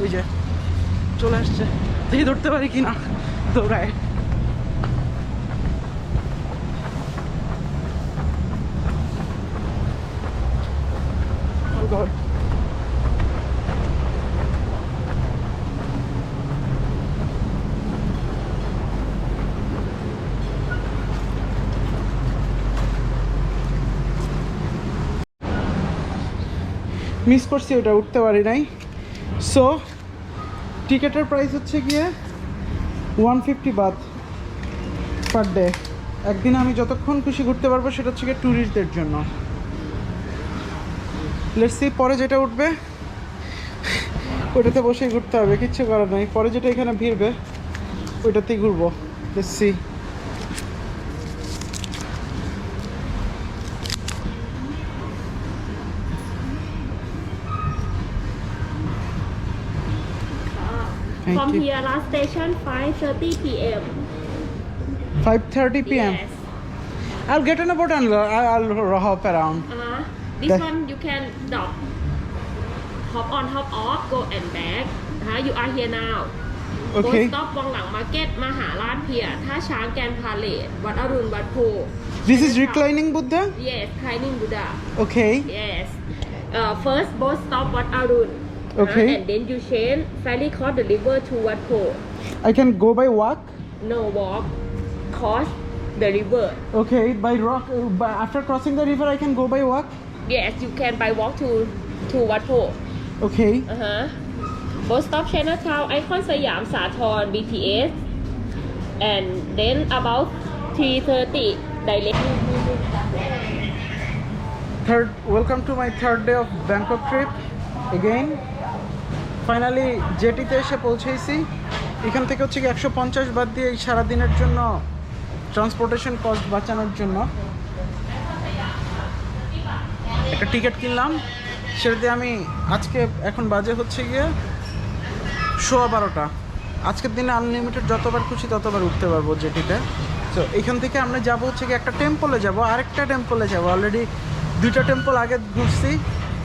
ওই যে চলে আসছে, দেখি ধরতে পারি কি না। দৌড়ায় মিস করছি, ওটা উঠতে পারি নাই। সো টিকেটের প্রাইস হচ্ছে গিয়ে 150 বাত পার ডে। একদিনে আমি যতক্ষণ খুশি ঘুরতে পারবো, সেটা হচ্ছে গিয়ে ট্যুরিস্টদের জন্য। লেটস সি পরে যেটা উঠবে ওইটাতে বসেই ঘুরতে হবে, কিচ্ছু করার নাই। পরে যেটা এখানে ভিড়বে ওইটাতেই ঘুরবো। Let's see. From here, last station 5:30 p.m. 5:30 p.m. Yes. I'll get on a boat and I'll hop around. This one you can drop, hop on, hop off, go and back. You are here now. Okay. Boat stop วังหลัง market มหาราชเพียท่าช้างแกรนด์พาเลทวัดอรุณวัดโพ This is reclining Buddha? Yes, reclining Buddha. Okay. Yes. First boat stop วัดอรุณ Okay. And then you change ferry cross the river to วัดโพ I can go by walk? No walk, cross the river. Okay, by after crossing the river I can go by walk? Yes, you can by walk to วัดโพ Okay. Boat stop Chinatown, Icon สยามสาทร BTS, and then about 3:30 direct. Welcome to my third day of Bangkok trip again. Finally জেটিতে এসে পৌঁছেছি। এখান থেকে হচ্ছে কি 150 বাদ দিয়ে এই সারাদিনের জন্য ট্রান্সপোর্টেশন কস্ট বাঁচানোর জন্য একটা টিকিট কিনলাম। সেটাতে আমি আজকে এখন বাজে হচ্ছে গিয়ে 12:15। আজকের দিনে আনলিমিটেড যতবার খুশি ততবার উঠতে পারবো জেটিতে। তো এইখান থেকে আমরা যাব হচ্ছে কি একটা টেম্পলে যাব, আরেকটা টেম্পলে যাব। অলরেডি 2টা টেম্পল আগে ঘুরছি।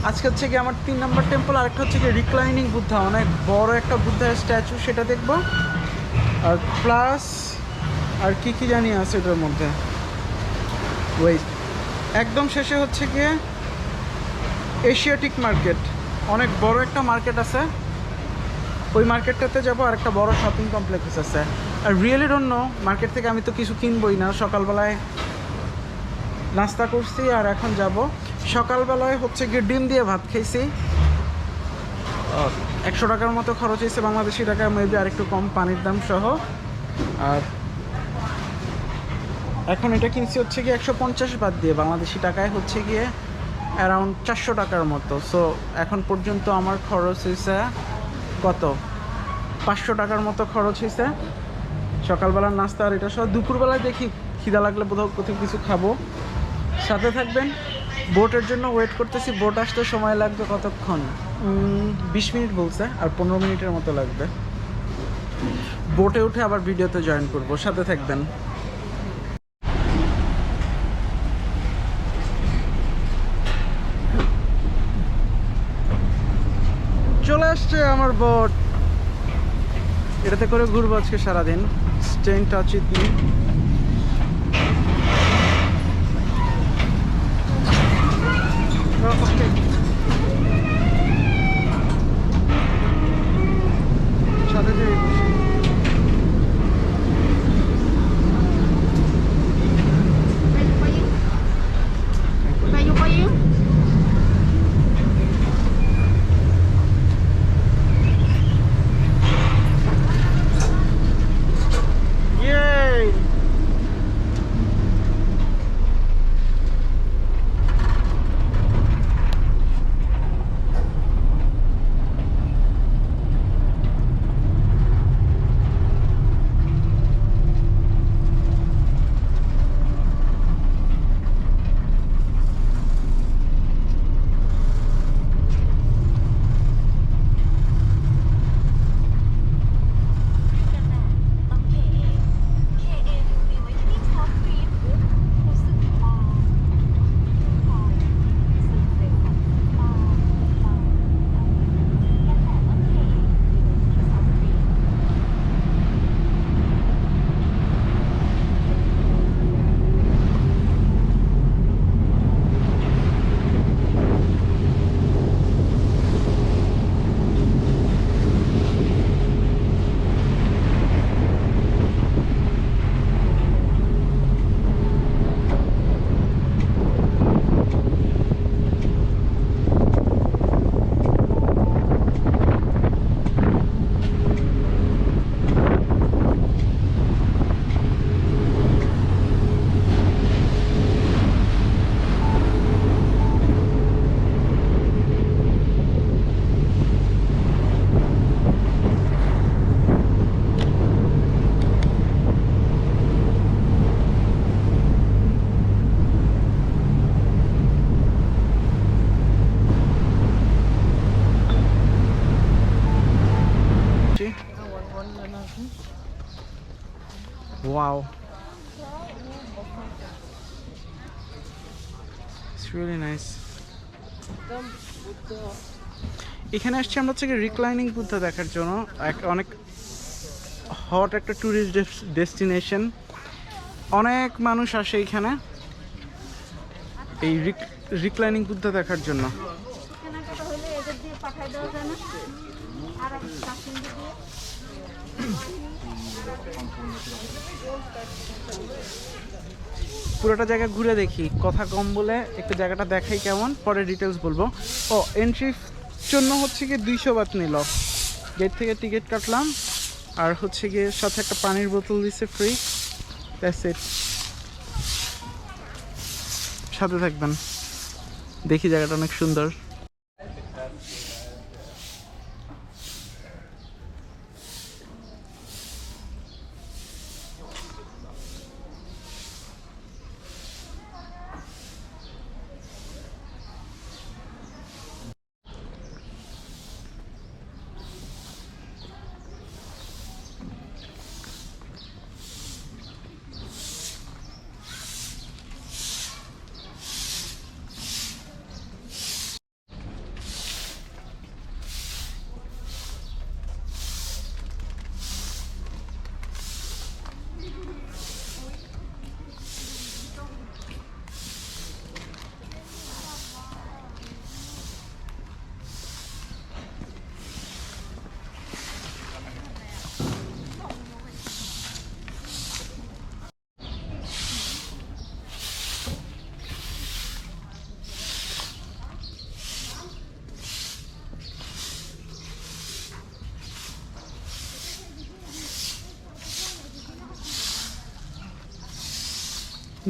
আজকে হচ্ছে কি আমার 3 নম্বর টেম্পল, আরেকটা হচ্ছে কি রিক্লাইনিং বুদ্ধা, অনেক বড় একটা বুদ্ধার স্ট্যাচু, সেটা দেখবো। আর প্লাস আর কি কি জানি আছে এটার মধ্যে। ওয়েট, একদম শেষে হচ্ছে গিয়ে এশিয়াটিক মার্কেট, অনেক বড় একটা মার্কেট আছে, ওই মার্কেটটাতে যাবো। আর একটা বড় শপিং কমপ্লেক্স আছে। Are really don't know, market থেকে আমি তো কিছু কিনবই না। সকালবেলায় নাস্তা করছি আর এখন যাব। সকালবেলায় হচ্ছে গিয়ে ডিম দিয়ে ভাত খাইছি, 100 টাকার মতো খরচ হয়েছে বাংলাদেশি টাকায়, মেবি আর একটু কম পানির দাম সহ। আর এখন এটা কিনছি হচ্ছে গিয়ে 150 বাদ দিয়ে, বাংলাদেশি টাকায় হচ্ছে গিয়ে অ্যারাউন্ড 400 টাকার মতো। সো এখন পর্যন্ত আমার খরচ হয়েছে কত, 500 টাকার মতো খরচ হয়েছে সকালবেলার নাস্তা আর এটা সহ। দুপুরবেলায় দেখি খিদা লাগলে বোধহয় কোথাও কিছু খাবো। সাথে থাকবেন। বোটের জন্য ওয়েট করতেছি, বোট আসতে সময় লাগবে কতক্ষণ, 20 মিনিট বলছে, আর 15 মিনিটের মতো লাগবে। বোটে উঠে আবার ভিডিওতে জয়েন করব, সাথে থাকবেন। চলে আসছে আমার বোট, এটাতে করে ঘুরবো আজকে সারাদিন। Stay in touch with me. সাথে যে Wow. It's really nice. এখানে আসছি আমরা হচ্ছে রিক্লাইনিং বুদ্ধা দেখার জন্য। অনেক হট একটা ট্যুরিস্ট ডেস্টিনেশন, অনেক মানুষ আসে এখানে এই রিক্লাইনিং বুদ্ধা দেখার জন্য। পুরোটা জায়গা ঘুরে দেখি, কথা কম বলে একটু জায়গাটা দেখাই কেমন, পরে ডিটেলস বলবো। ও এন্ট্রির জন্য হচ্ছে গিয়ে 200 বাত নিল, গেট থেকে টিকিট কাটলাম, আর হচ্ছে গিয়ে সাথে একটা পানির বোতল দিচ্ছে ফ্রি। That's it. সাথে থাকবেন, দেখি জায়গাটা অনেক সুন্দর।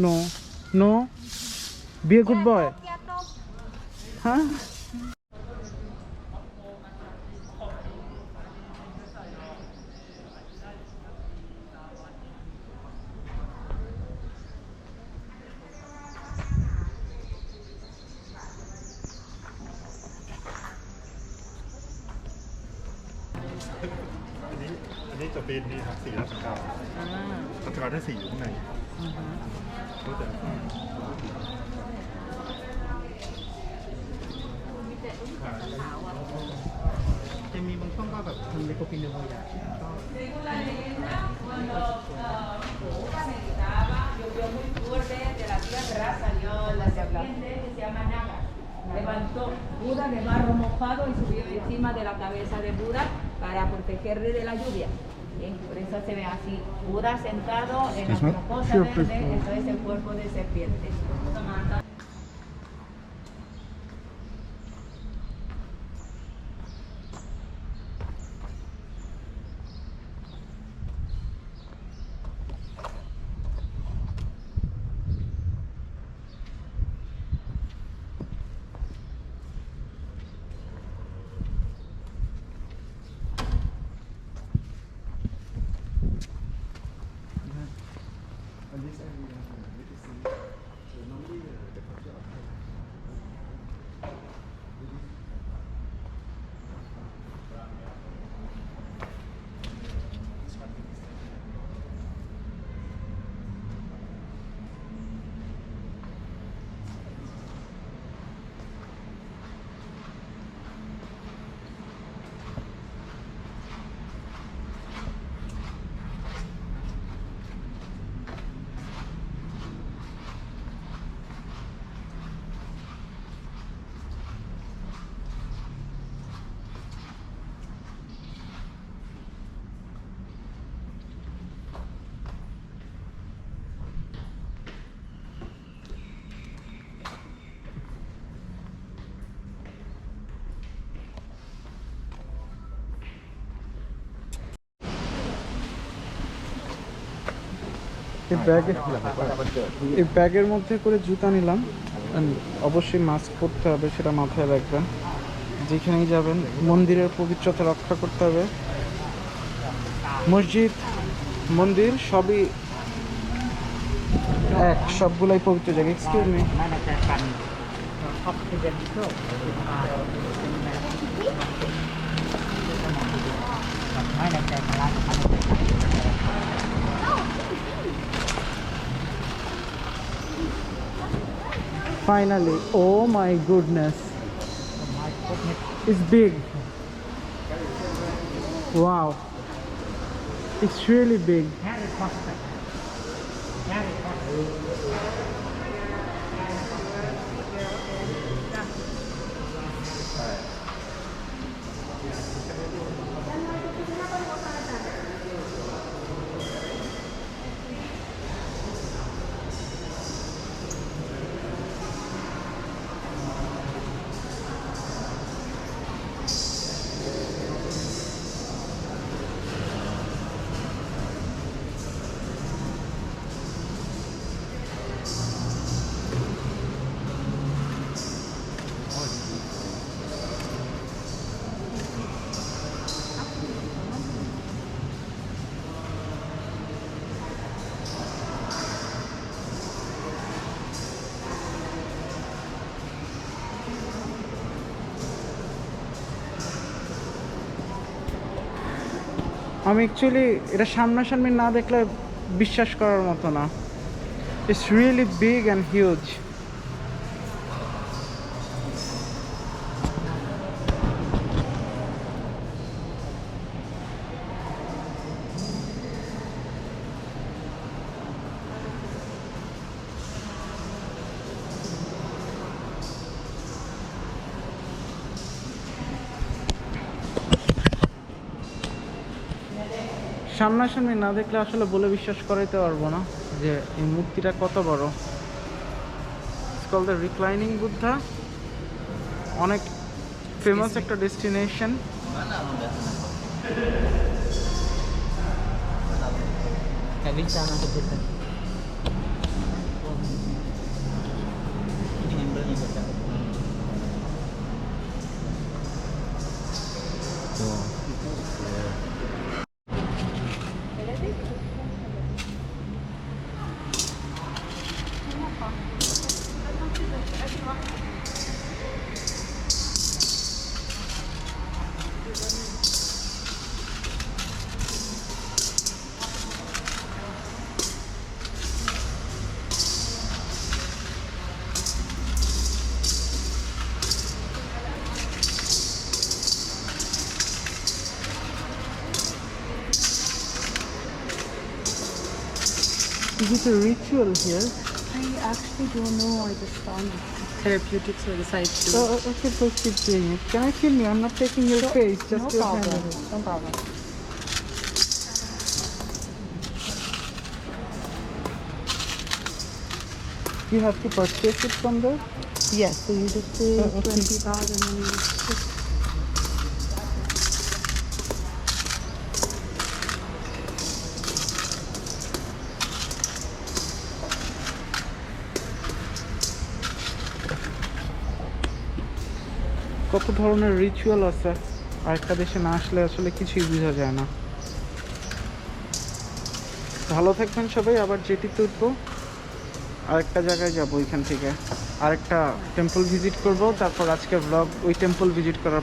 No, no. Be a good boy. Huh?อันนี้จะเป็นนี่ครับ499ปัจจุบันได้4อยู่ข้างในรู้จักจะมีบางช่วงก็แบบทำเลโกปินเดโมยาก็ Levantó Buda de barro mojado y subió encima de la cabeza de Buda para protegerle de la lluvia. Bien, por eso se ve así. Buda sentado en la cosa verde, eso es el cuerpo de serpiente. এই ব্যাগের মধ্যে করে জুতা নিলাম। অবশ্যই mask পরতে হবে, সেটা মাথায় রাখবেন। যেখানেই যাবেন মন্দিরের পবিত্রতা রক্ষা করতে হবে। মসজিদ, মন্দির সবই এক, সবগুলাই পবিত্র জায়গা। Excuse me, Finally. Oh my goodness. It's big. Wow. It's really big. আমি অ্যাকচুয়ালি এটা সামনাসামনি না দেখলে বিশ্বাস করার মতো না। It's really big and huge. সামনাসামনি না দেখলে আসলে বলে বিশ্বাস করাইতে পারবো না যে এই মূর্তিটা কত বড়। It's called the reclining Buddha. অনেক ফেমাস একটা destination. Is it a ritual here? I actually don't know. I just found therapeutics or the site too. Okay, please keep doing it. Can I film you? I'm not taking your face, just No your problem. hand. No problem. You have to purchase it from there? Yes, so you just pay Okay. 20,000 and you just কত ধরনের ritual আছে, আর একটা দেশে না আসলে আসলে কিছুই বোঝা যায় না। ভালো থাকবেন সবাই। আবার জেটিতে উঠবো, আরেকটা জায়গায় যাব, ওইখান থেকে আরেকটা টেম্পল ভিজিট করব, তারপর আজকে ব্লগ ওই টেম্পল ভিজিট করার